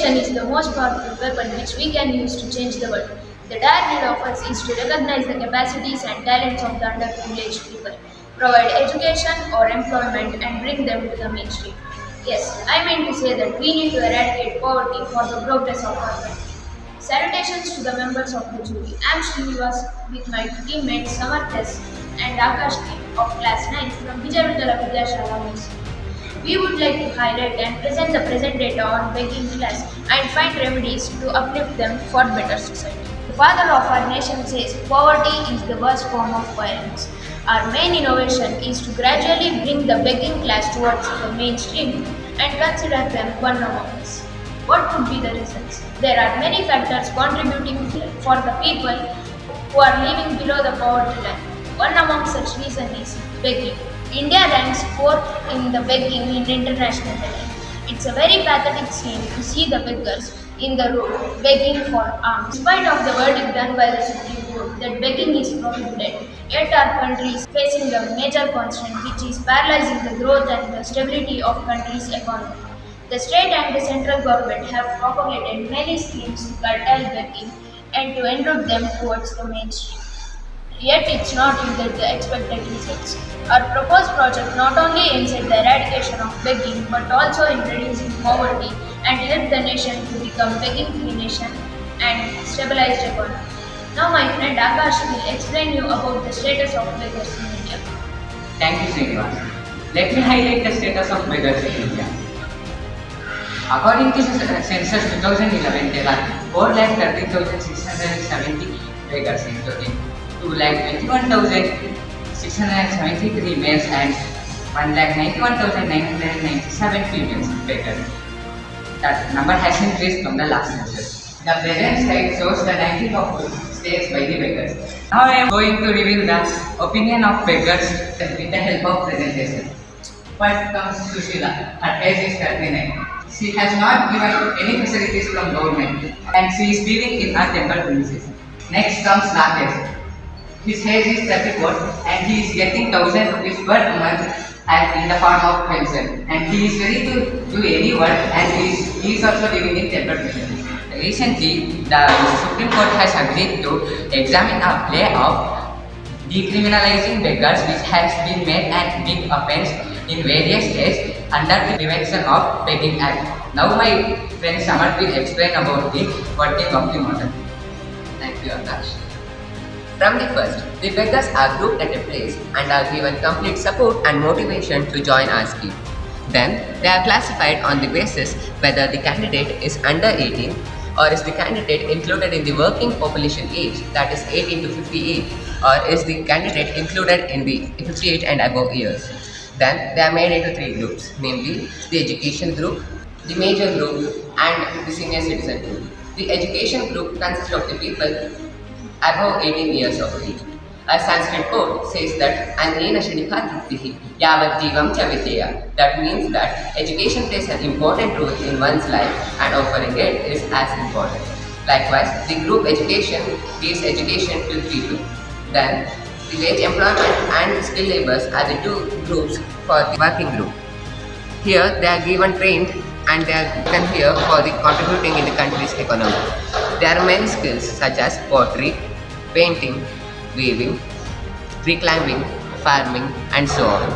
Education is the most powerful weapon which we can use to change the world. The dire need of us is to recognize the capacities and talents of the underprivileged people, provide education or employment, and bring them to the mainstream. Yes, I mean to say that we need to eradicate poverty for the progress of our country. Salutations to the members of the jury. I am Srinivas with my teammates Samarthas and Akash of Class 9 from Vijay Vittala Vidyashala, Mysore. We would like to highlight and present the present data on begging class and find remedies to uplift them for better society. The father of our nation says poverty is the worst form of violence. Our main innovation is to gradually bring the begging class towards the mainstream and consider them one among us. What could be the reasons? There are many factors contributing for the people who are living below the poverty line. One among such reasons is begging. India ranks 4th in the begging in international ranking. It's a very pathetic scene to see the beggars in the road begging for alms. In spite of the verdict done by the Supreme Court that begging is prohibited, yet our country is facing a major constraint which is paralyzing the growth and the stability of country's economy. The state and the central government have propagated many schemes to curtail begging and to enroute them towards the mainstream. Yet it's not yielded the expected results. Our proposed project not only aims at the eradication of begging but also in reducing poverty and help the nation to become begging-free nation and stabilized economy. Now my friend Akash will explain you about the status of beggars in India. Thank you, Srinivas. Let me highlight the status of beggars in India. According to the census 2011, there are 4,30,670 beggars, including 2,21,673 males and 1,91,997 females beggars. That number has increased from the last census. The present slide shows the ranking of states by the beggars. Now I am going to reveal the opinion of beggars with the help of presentation. First comes Sushila. Her age is 39. She has not given any facilities from government and she is living in a temple premises. Next comes Rakesh. His age is 34 and he is getting 1,000 rupees per month in the form of pension. And he is ready to do any work and he is also living in temple premises. Recently, the Supreme Court has agreed to examine a play of decriminalizing beggars which has been made a big offence in various states under the Prevention of Begging Act. Now my friend Samar will explain about the working of the model. Thank you, Akash. From the first, the beggars are grouped at a place and are given complete support and motivation to join our scheme. Then, they are classified on the basis whether the candidate is under 18 or is the candidate included in the working population age, that is 18 to 58, or is the candidate included in the 58 and above years. Then, they are made into 3 groups, namely the education group, the major group, and the senior citizen group. The education group consists of the people above 18 years of age. A Sanskrit quote says that Anena Shadikhatitihi Yavat Jivam Chavidya. That means that education plays an important role in one's life and offering it is as important. Likewise, the group education gives education to people. Then, the wage employment and skill labours are the 2 groups for the working group. Here, they are given trained and they are given here for the contributing in the country's economy. There are many skills such as pottery, painting, weaving, tree climbing, farming, and so on.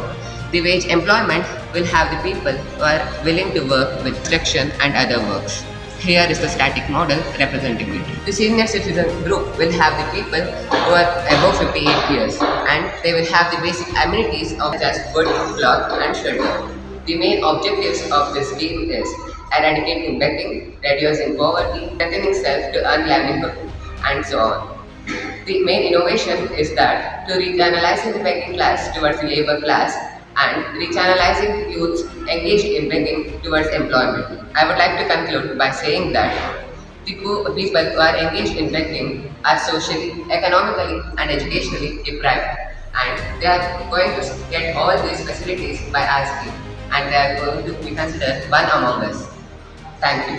The wage employment will have the people who are willing to work with construction and other works. Here is the static model representing it. The senior citizen group will have the people who are above 58 years and they will have the basic amenities of such as food, cloth, and shelter. The main objectives of this scheme is eradicating begging, reducing poverty, strengthening self to earn livelihood, and so on. The main innovation is that to rechannelizing the begging class towards the labor class and rechannelizing youths engaged in begging towards employment. I would like to conclude by saying that the people who are engaged in begging are socially, economically, and educationally deprived, and they are going to get all these facilities by our scheme, and they are going to be considered one among us. Thank you.